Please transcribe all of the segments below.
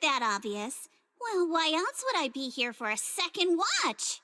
that obvious. Well, why else would I be here for a second watch?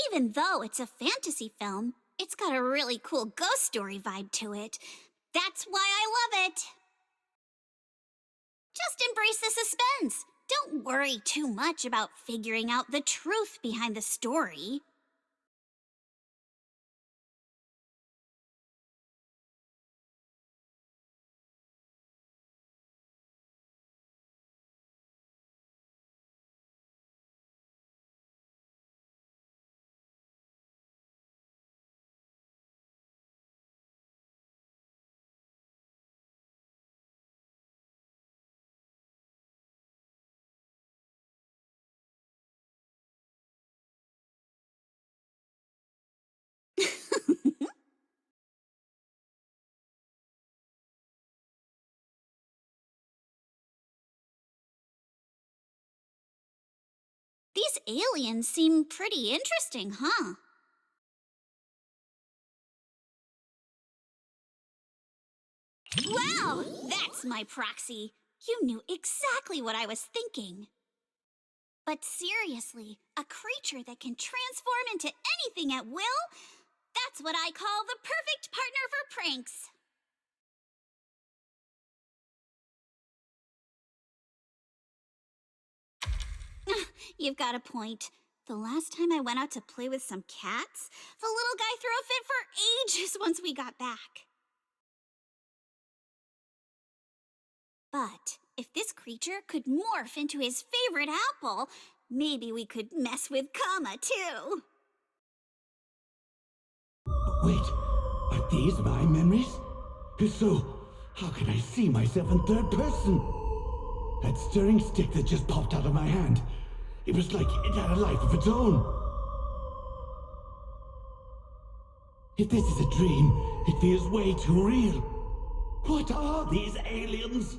Even though it's a fantasy film, it's got a really cool ghost story vibe to it. That's why I love it. Just embrace the suspense. Don't worry too much about figuring out the truth behind the story. These aliens seem pretty interesting, huh? Wow, that's my proxy. You knew exactly what I was thinking. But seriously, a creature that can transform into anything at will? That's what I call the perfect partner for pranks. You've got a point. The last time I went out to play with some cats, the little guy threw a fit for ages once we got back. But if this creature could morph into his favorite apple, maybe we could mess with Kama too. Wait, are these my memories? If so, how can I see myself in third person? That stirring stick that just popped out of my hand, it was like it had a life of its own. If this is a dream, it feels way too real. What are these aliens?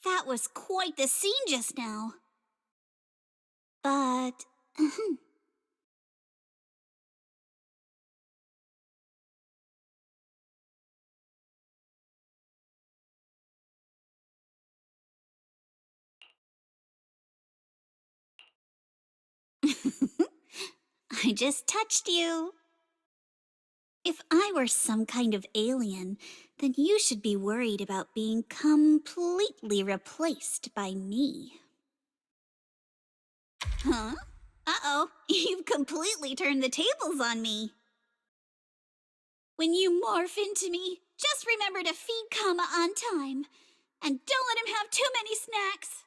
That was quite the scene just now. But... I just touched you. If I were some kind of alien, then you should be worried about being completely replaced by me. Huh? Uh-oh, you've completely turned the tables on me. When you morph into me, just remember to feed Kama on time. And don't let him have too many snacks.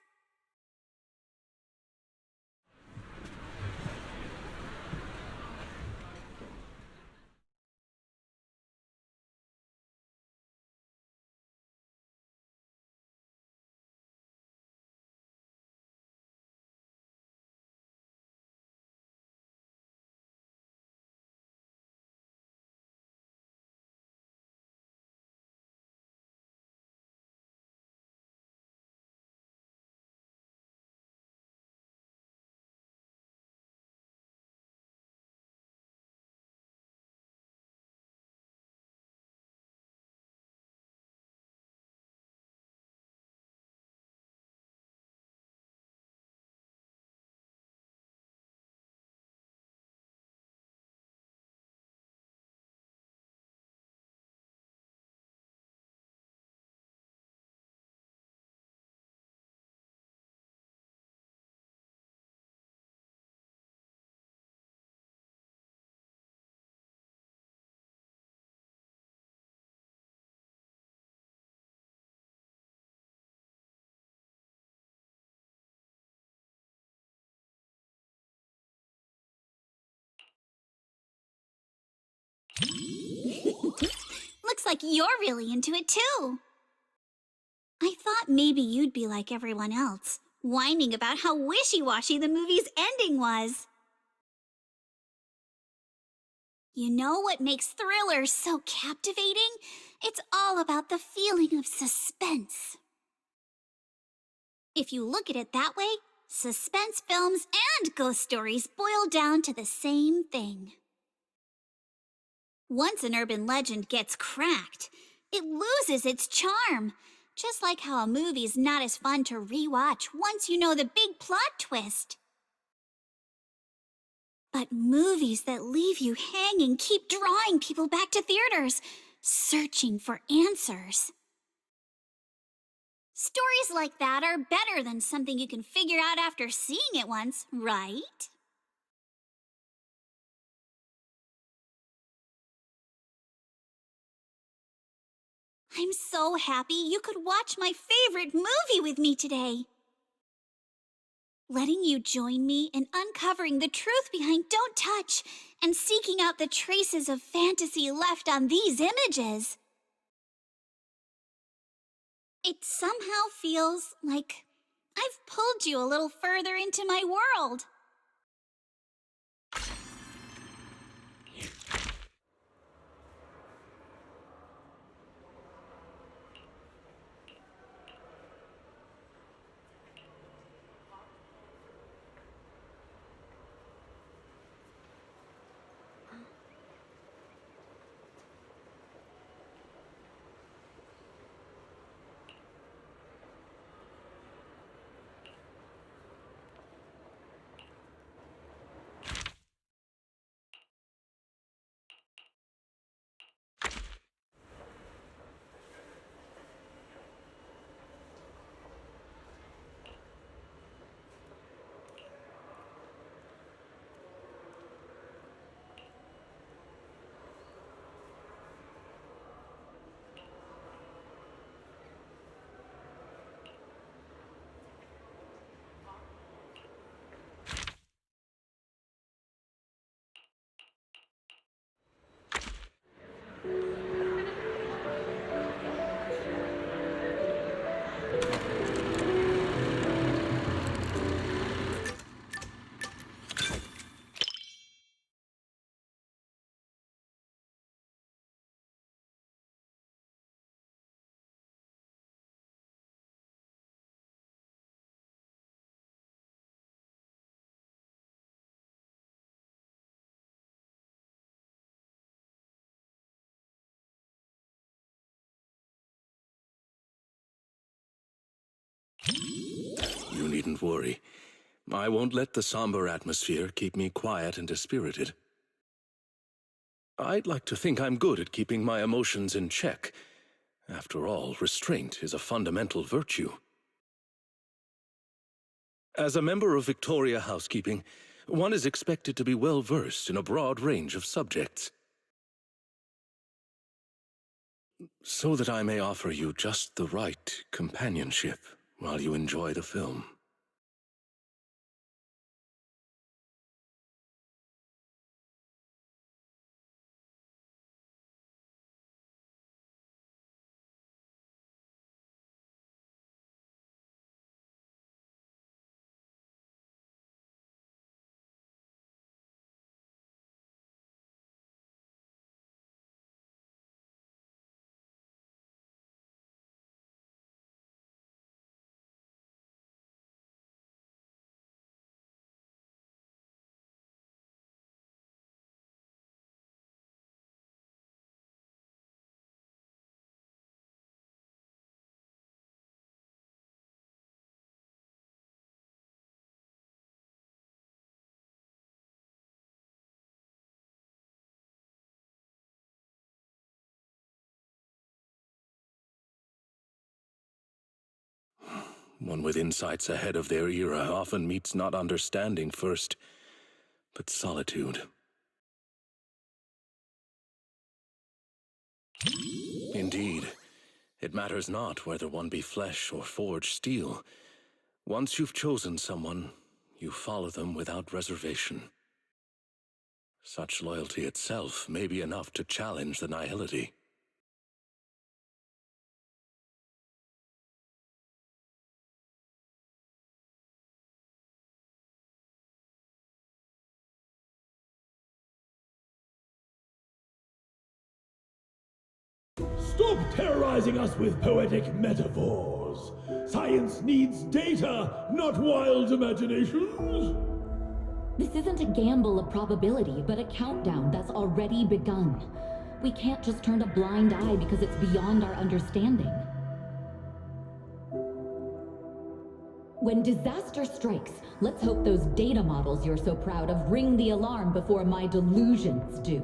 Looks like you're really into it too. I thought maybe you'd be like everyone else, whining about how wishy-washy the movie's ending was. You know what makes thrillers so captivating? It's all about the feeling of suspense. If you look at it that way, suspense films and ghost stories boil down to the same thing. Once an urban legend gets cracked, it loses its charm. Just like how a movie's not as fun to rewatch once you know the big plot twist. But movies that leave you hanging keep drawing people back to theaters, searching for answers. Stories like that are better than something you can figure out after seeing it once, right? I'm so happy you could watch my favorite movie with me today. Letting you join me in uncovering the truth behind Don't Touch and seeking out the traces of fantasy left on these images. It somehow feels like I've pulled you a little further into my world. You needn't worry. I won't let the somber atmosphere keep me quiet and dispirited. I'd like to think I'm good at keeping my emotions in check. After all, restraint is a fundamental virtue. As a member of Victoria Housekeeping, one is expected to be well versed in a broad range of subjects. So that I may offer you just the right companionship while you enjoy the film. One with insights ahead of their era often meets not understanding first, but solitude. Indeed, it matters not whether one be flesh or forged steel. Once you've chosen someone, you follow them without reservation. Such loyalty itself may be enough to challenge the nihility. Stop terrorizing us with poetic metaphors. Science needs data, not wild imaginations. This isn't a gamble of probability, but a countdown that's already begun. We can't just turn a blind eye because it's beyond our understanding. When disaster strikes, let's hope those data models you're so proud of ring the alarm before my delusions do.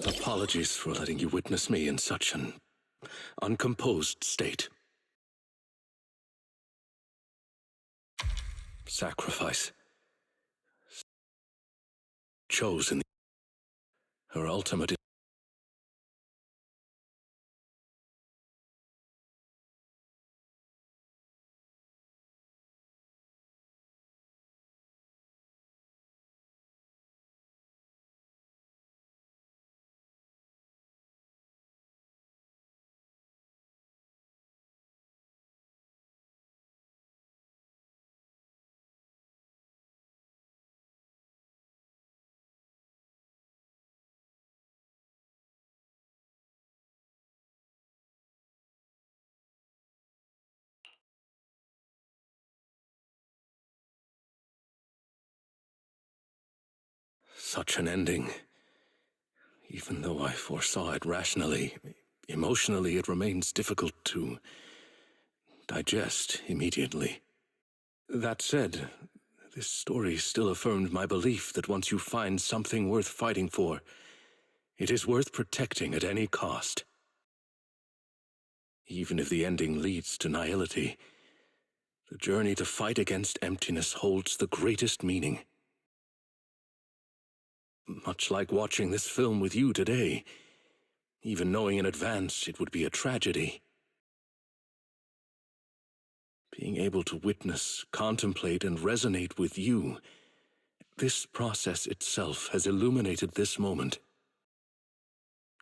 Apologies for letting you witness me in such an uncomposed state. Sacrifice. Chosen. Her ultimate. Such an ending. Even though I foresaw it rationally, emotionally it remains difficult to digest immediately. That said, this story still affirmed my belief that once you find something worth fighting for, it is worth protecting at any cost. Even if the ending leads to nihility, the journey to fight against emptiness holds the greatest meaning. Much like watching this film with you today, even knowing in advance it would be a tragedy. Being able to witness, contemplate, and resonate with you, this process itself has illuminated this moment.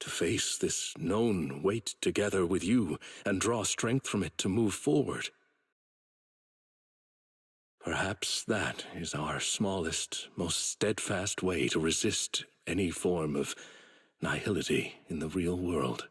To face this known weight together with you and draw strength from it to move forward. Perhaps that is our smallest, most steadfast way to resist any form of nihility in the real world.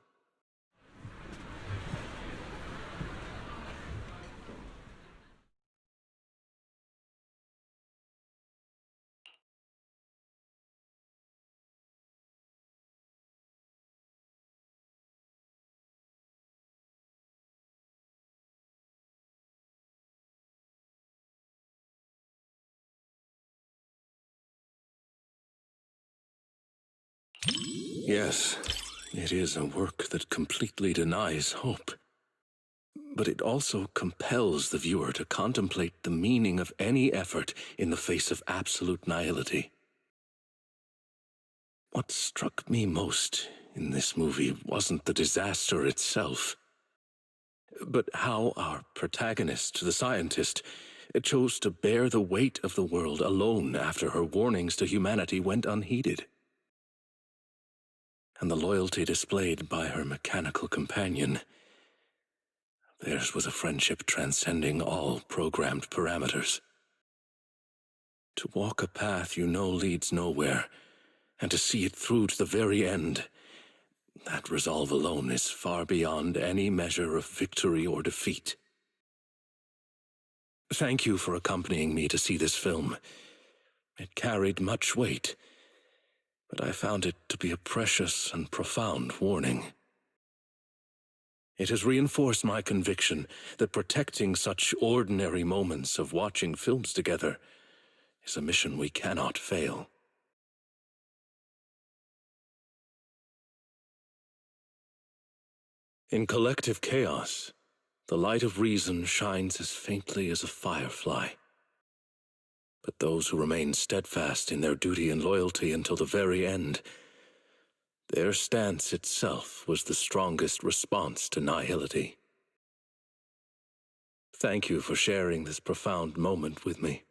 Yes, it is a work that completely denies hope. But it also compels the viewer to contemplate the meaning of any effort in the face of absolute nihility. What struck me most in this movie wasn't the disaster itself, but how our protagonist, the scientist, chose to bear the weight of the world alone after her warnings to humanity went unheeded. and the loyalty displayed by her mechanical companion. Theirs was a friendship transcending all programmed parameters. To walk a path you know leads nowhere, and to see it through to the very end, that resolve alone is far beyond any measure of victory or defeat. Thank you for accompanying me to see this film. It carried much weight, but I found it to be a precious and profound warning. It has reinforced my conviction that protecting such ordinary moments of watching films together is a mission we cannot fail. In collective chaos, the light of reason shines as faintly as a firefly. But those who remain steadfast in their duty and loyalty until the very end, their stance itself was the strongest response to nihility. Thank you for sharing this profound moment with me.